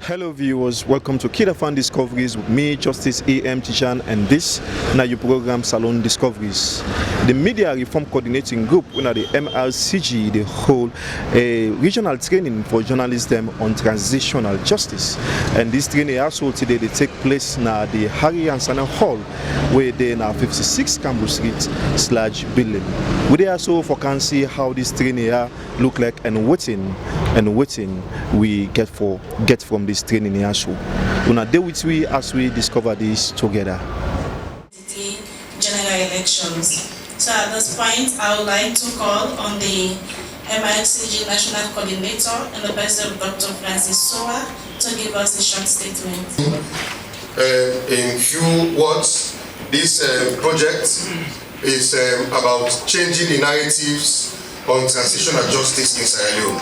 Hello viewers, welcome to KID-AFANdiscoveries with me, Justice A.M. Tejan, and this now your program Salone Discoveries. The Media Reform Coordinating Group, the MRCG, they hold a regional training for journalism on transitional justice. And this training also today they take place now the Harry and Sana Hall, where they now 56 Campbell Street / building. We also can see how this training look like and waiting we get from this training here. So una day with we as we discover this together. The general elections. So at this point, I would like to call on the MRCG National Coordinator and the President Dr. Francis Soa to give us a short statement. In few words, this project is about changing the narratives on transitional justice in Sierra Leone.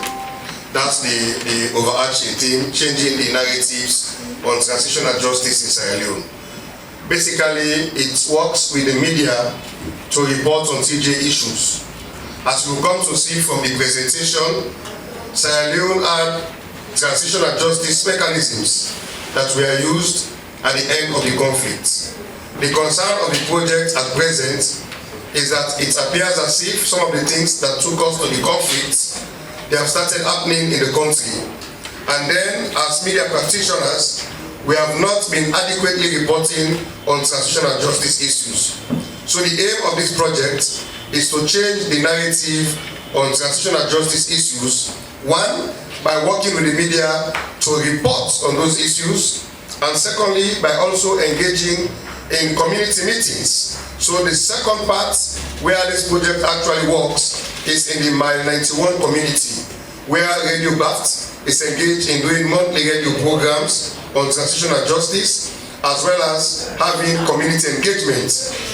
That's the overarching theme, changing the narratives on transitional justice in Sierra Leone. Basically, it works with the media to report on TJ issues. As we come to see from the presentation, Sierra Leone had transitional justice mechanisms that were used at the end of the conflict. The concern of the project at present is that it appears as if some of the things that took us to the conflict they have started happening in the country. And then, as media practitioners, we have not been adequately reporting on transitional justice issues. So the aim of this project is to change the narrative on transitional justice issues. One, by working with the media to report on those issues. And secondly, by also engaging in community meetings. So the second part where this project actually works is in the Mile 91 community, where Radio BAFT is engaged in doing monthly radio programs on transitional justice, as well as having community engagement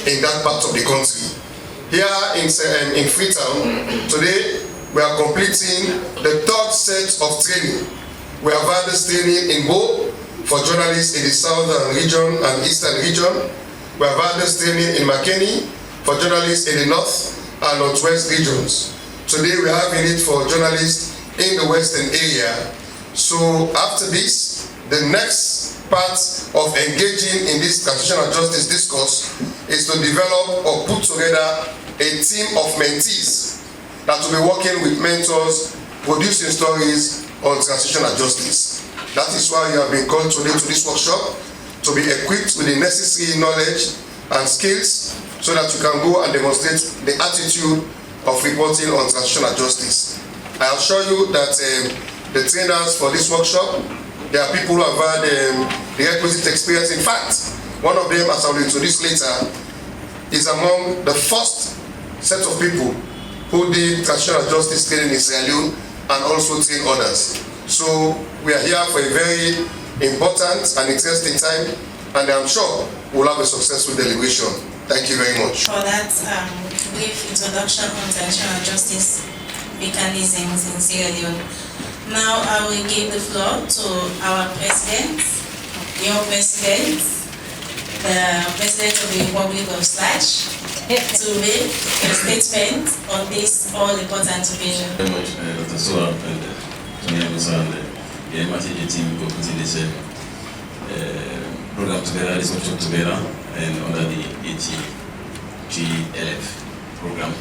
in that part of the country. Here in Freetown, today we are completing the third set of training. We have had this training in Bo for journalists in the southern region and eastern region. We have had this training in Makeni for journalists in the north and northwest regions. Today we are having it for journalists in the western area. So after this, the next part of engaging in this transitional justice discourse is to develop or put together a team of mentees that will be working with mentors, producing stories on transitional justice. That is why you have been called today to this workshop, to be equipped with the necessary knowledge and skills so that you can go and demonstrate the attitude of reporting on transitional justice. I assure you that the trainers for this workshop, there are people who have had the requisite experience. In fact, one of them, as I will introduce later, is among the first set of people who did transitional justice training in Sierra Leone and also train others. So we are here for a very important and interesting time, and I'm sure we'll have a successful deliberation. Thank you very much. For that brief introduction on transitional justice mechanisms in Sierra Leone. Now I will give the floor to our president, your president, the president of the Republic of Slash, to make a statement on this all-important occasion. Very much, Dr. Soa and Tony and the MRCG team for putting this program together, this workshop together, and under the ATGLF program.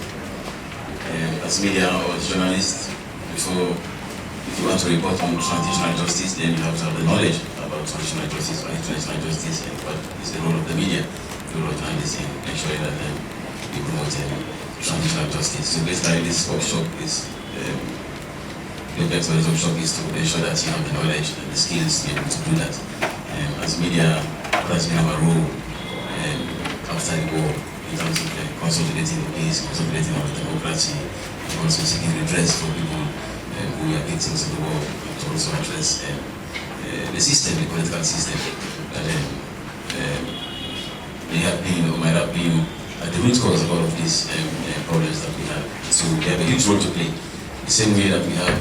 As media or as journalists, if you want to report on transitional justice, then you have to have the knowledge about transitional justice or international justice and what is the role of the media, the role of journalists in ensuring that we promote transitional justice. So basically this workshop is the objective of this workshop is to ensure that you have the knowledge and the skills to be able to do that. As media, that's been our role after the war in terms of consolidating the peace, consolidating our democracy, and also seeking redress for people who are victims of the war, to also address the system, the political system that may have been or might have been at the root cause of all of these problems that we have. So we have a huge role to play. The same way that we have,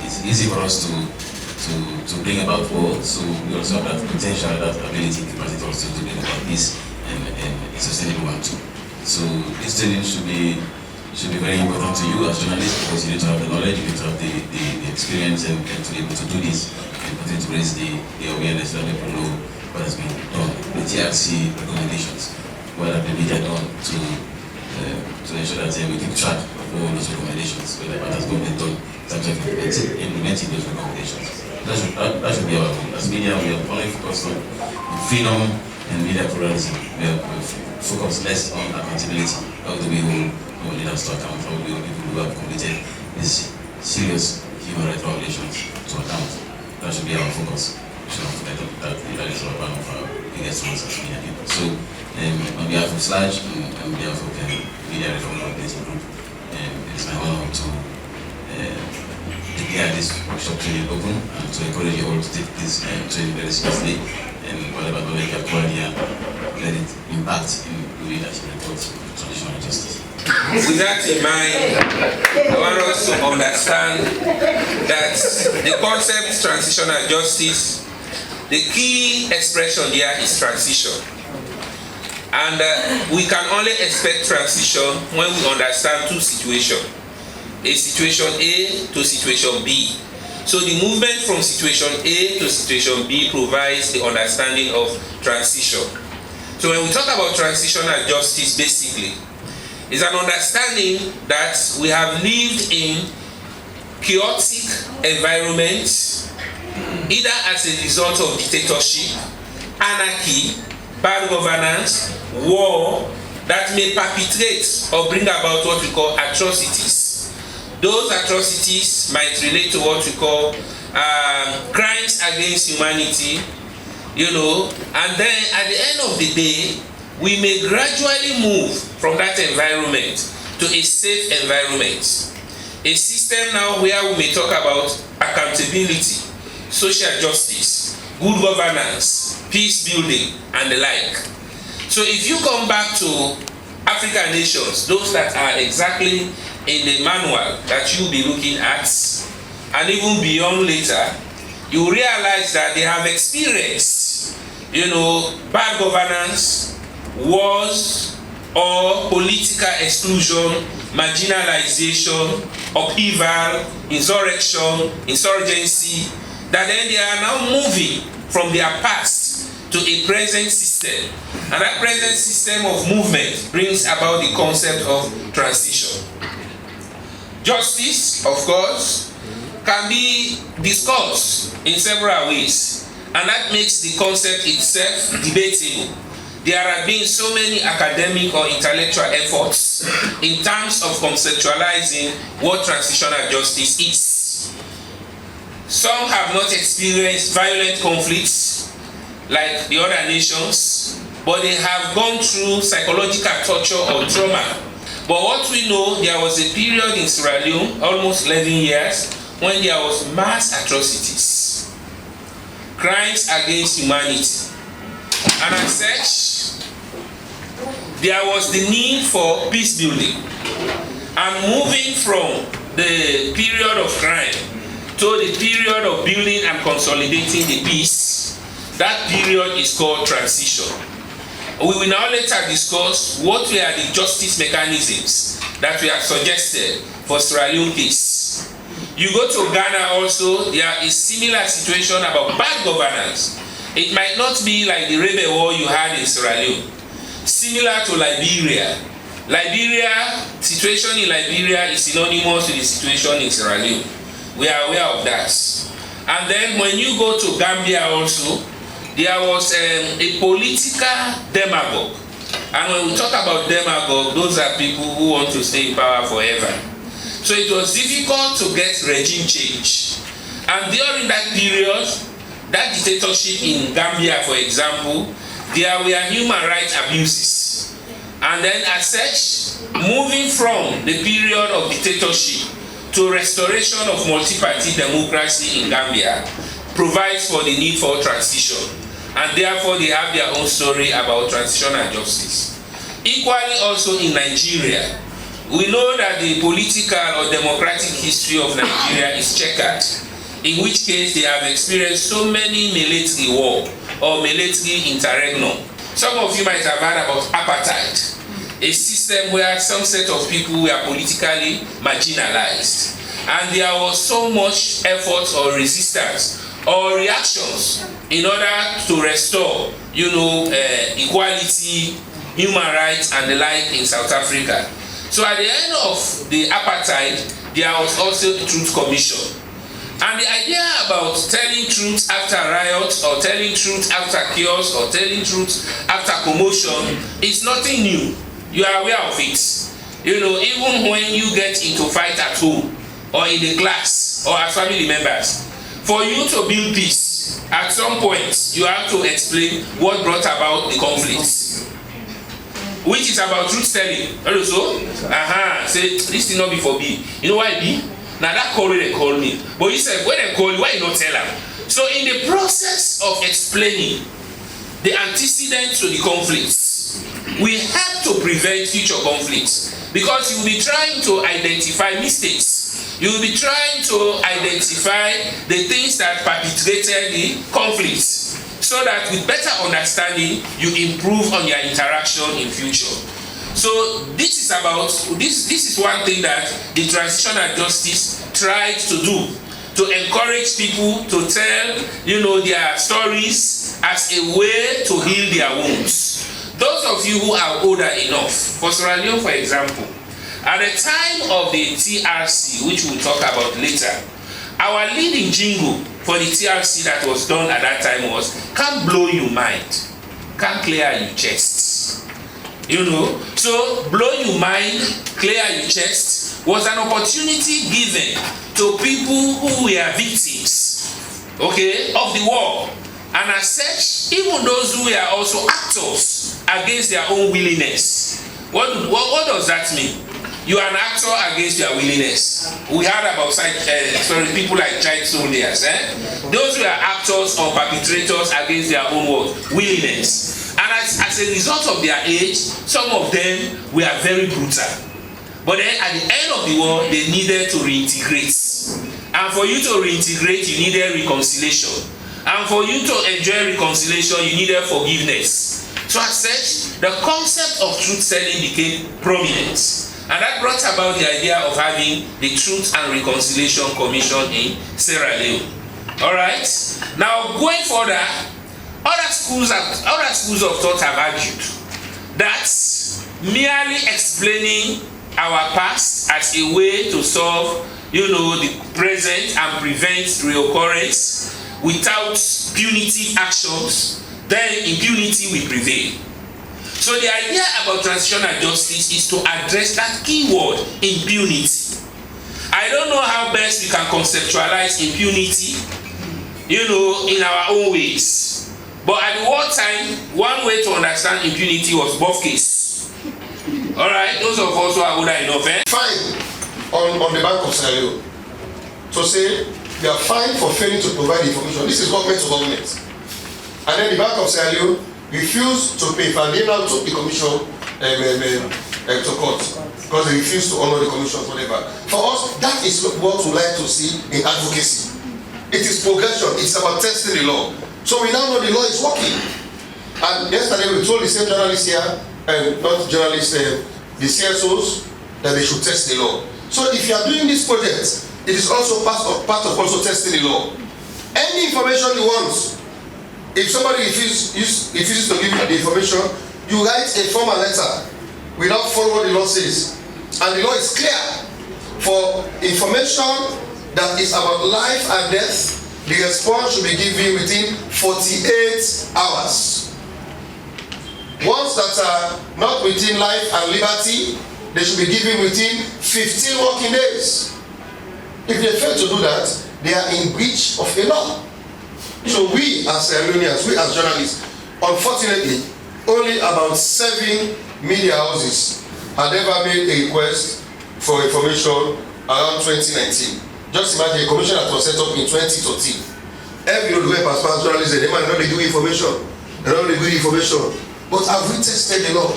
it's easy for us to bring about war, so we also have that potential, that ability, capacity also to bring about peace and a sustainable one too. So this training should be should be very important to you as journalists, because you need to have the knowledge, you need to have the experience, and to be able to do this and continue to raise the awareness, that people know what has been done. The TRC recommendations, what have the media done to ensure that we keep track of all those recommendations, what has been done in terms of implementing those recommendations. That should be our goal. As media, we are only focused on freedom and media pluralism. We are focused less on accountability. How do we hold our leaders to account? How do we hold people who have committed these serious human rights violations to account? That should be our focus. We should not forget that is one of our biggest ones as media people. So, on behalf of SLAJ and on behalf of the Media Reform Coordinating Group, it is my honor to declare this workshop training open and to encourage you all to take this training very seriously, and whatever knowledge you acquire here, let it impact in the way that you report traditional justice. With that in mind, I want us to understand that the concept transitional justice, the key expression here is transition. And we can only expect transition when we understand two situations. A situation A to situation B. So the movement from situation A to situation B provides the understanding of transition. So when we talk about transitional justice, basically, it's an understanding that we have lived in chaotic environments, either as a result of dictatorship, anarchy, bad governance, war, that may perpetrate or bring about what we call atrocities. Those atrocities might relate to what we call crimes against humanity, and then at the end of the day, we may gradually move from that environment to a safe environment. A system now where we may talk about accountability, social justice, good governance, peace building, and the like. So if you come back to African nations, those that are exactly in the manual that you'll be looking at, and even beyond later, you realize that they have experienced, bad governance, wars, or political exclusion, marginalization, upheaval, insurgency, that then they are now moving from their past to a present system. And that present system of movement brings about the concept of transition. Justice, of course, can be discussed in several ways, and that makes the concept itself debatable. There have been so many academic or intellectual efforts in terms of conceptualizing what transitional justice is. Some have not experienced violent conflicts like the other nations, but they have gone through psychological torture or trauma. But what we know, there was a period in Sierra Leone, almost 11 years, when there was mass atrocities, crimes against humanity. And as such, there was the need for peace building. And moving from the period of crime to the period of building and consolidating the peace, that period is called transition. We will now later discuss what were the justice mechanisms that we have suggested for Sierra Leone case. You go to Ghana also, there is similar situation about bad governance. It might not be like the rebel war you had in Sierra Leone. Similar to Liberia. Situation in Liberia is synonymous to the situation in Sierra Leone. We are aware of that. And then when you go to Gambia also, there was a political demagogue. And when we talk about demagogue, those are people who want to stay in power forever. So it was difficult to get regime change. And during that period, that dictatorship in Gambia, for example, there were human rights abuses. And then as such, moving from the period of dictatorship to restoration of multi-party democracy in Gambia provides for the need for transition. And therefore they have their own story about transitional justice. Equally also in Nigeria, we know that the political or democratic history of Nigeria is checkered, in which case they have experienced so many military war or military interregnum. Some of you might have heard about apartheid. a system where some set of people were politically marginalized, and there was so much effort or resistance or reactions in order to restore, equality, human rights, and the like in South Africa. So at the end of the apartheid, there was also a Truth Commission. And the idea about telling truth after riots, or telling truth after chaos, or telling truth after commotion is nothing new. You are aware of it. Even when you get into fight at home, or in the class, or as family members, for you to build peace, at some point you have to explain what brought about the conflict, which is about truth telling. Also, say this thing not be for me. You know why it be? Now that call they call me. But you said, when they call you, why you not tell them? So in the process of explaining the antecedent to the conflicts, we have to prevent future conflicts, because you will be trying to identify mistakes. You will be trying to identify the things that perpetrated the conflicts, so that with better understanding, you improve on your interaction in future. So this is about this is one thing that the transitional justice tried to do, to encourage people to tell their stories as a way to heal their wounds. Those of you who are older enough, for Sierra Leone for example, at the time of the TRC, which we'll talk about later, our leading jingle for the TRC that was done at that time was "Can't blow your mind, can't clear your chest." So blow your mind, clear your chest was an opportunity given to people who were victims, of the war. And as such, even those who were also actors against their own willingness. What does that mean? You are an actor against your willingness. We heard about people like child soldiers. Those who are actors or perpetrators against their own willingness. And as a result of their age, some of them were very brutal. But then at the end of the war, they needed to reintegrate. And for you to reintegrate, you needed reconciliation. And for you to enjoy reconciliation, you needed forgiveness. So as such, the concept of truth-telling became prominent. And that brought about the idea of having the Truth and Reconciliation Commission in Sierra Leone. Alright? Now going further, other schools of thought have argued that merely explaining our past as a way to solve, the present and prevent reoccurrence without punitive actions, then impunity will prevail. So the idea about transitional justice is to address that key word, impunity. I don't know how best we can conceptualize impunity, in our own ways. But at the wartime, one way to understand impunity was buff case. Alright, those of us who are older enough, Fine on the Bank of Sierra Leone to say they are fined for failing to provide information. This is government to government. And then the Bank of Sierra Leone refused to pay. And they now took the commission to court because they refused to honor the commission, whatever. For us, that is what we like to see in advocacy. It is progression. It's about testing the law. So we now know the law is working. And yesterday we told the same journalists here, not journalists, the CSOs, that they should test the law. So if you are doing this project, it is also part of also testing the law. Any information you want, if somebody refuses to give you the information, you write a formal letter without following what the law says. And the law is clear. For information that is about life and death, the response should be given within 48 hours. Ones that are not within life and liberty, they should be given within 15 working days. If they fail to do that, they are in breach of a law. So we as Salonians, we as journalists, unfortunately, only about 7 media houses had ever made a request for information around 2019. Just imagine a commission that was set up in 2013. Every web as far as journalists, they might not give information. They don't give information. But have we tested the law?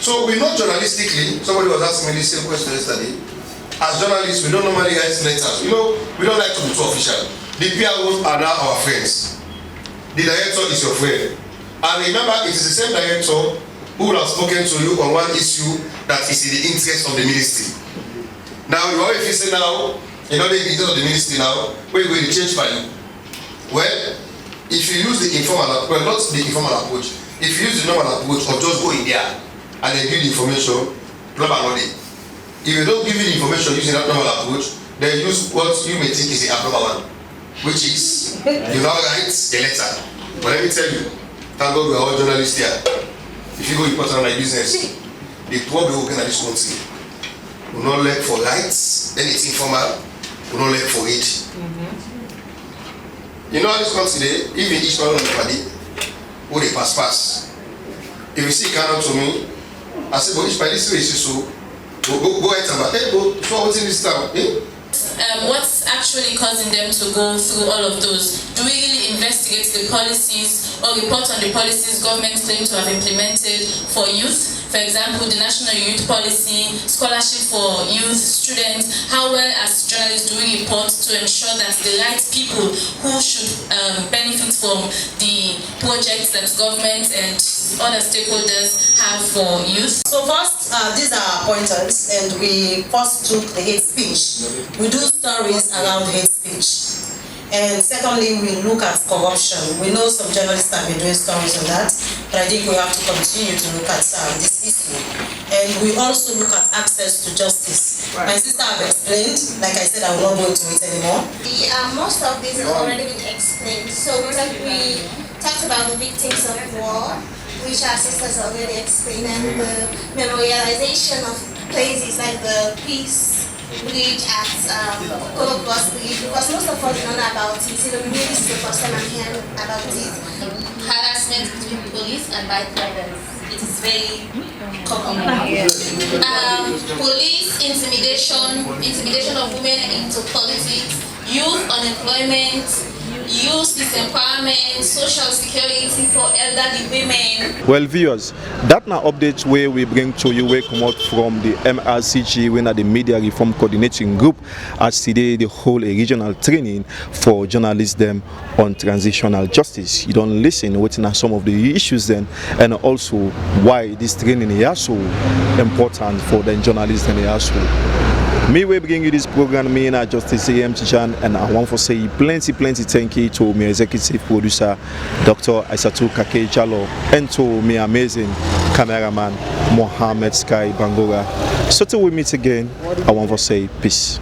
So we know journalistically, somebody was asking me this same question yesterday. As journalists, we don't normally write letters. We don't like to be too official. The PROs are now our friends. The director is your friend. And remember, it is the same director who will have spoken to you on one issue that is in the interest of the ministry. Now, you already say now, in the interest of the ministry now, where you going to change value? Well, if you use the informal approach, well, not the informal approach, if you use the normal approach of just go in there and then give the information, problem not there. If you don't give you the information using that normal approach, then use what you may think is the abnormal one, which is you now write a letter. But let me tell you, thank God we are all journalists here. If you go important on my business, the poor people working at this country will not look for rights, then it's informal, will not look for it. You know how this comes today, even each one on the party, who they pass. If you see come up to me, I say, but each party is so go ahead and go what's in this town. What's actually causing them to go through all of those? Do we really investigate the policies or report on the policies government claim to have implemented for youth? For example, the National Youth Policy, scholarship for youth, students. How well as journalists do we report to ensure that the right people who should benefit from the projects that government and other stakeholders have for youth? So first, these are our pointers, and we first took the hate speech. We do stories around hate speech. And secondly, we look at corruption. We know some journalists have been doing stories on that, but I think we have to continue to look at this issue. And we also look at access to justice. Right. My sister have explained, like I said, I will not go into it anymore. Most of this has already been explained. So we talked about the victims of war, which our sisters already explained, and the memorialization of places like the Peace Bridge at Colocos Bridge, because most of us don't know about it. Even maybe this is the first time I'm hearing about it. Harassment between police and bike riders. It is very common. Police intimidation of women into politics, youth unemployment, youth disempowerment, social security for elderly women. Well, viewers, that now updates where we bring to you where come out from the MRCG, when the Media Reform Coordinating Group, as today the whole regional training for journalists them on transitional justice. You don't listen what are some of the issues then, and also why this training is so important for the journalists and also. Me we bring you this program, me and Justice Tejan, and I want to say plenty thank you to my executive producer, Dr. Aissatou Kake Jalo, and to my amazing cameraman, Mohammed Sky Bangora. So till we meet again, I want to say peace.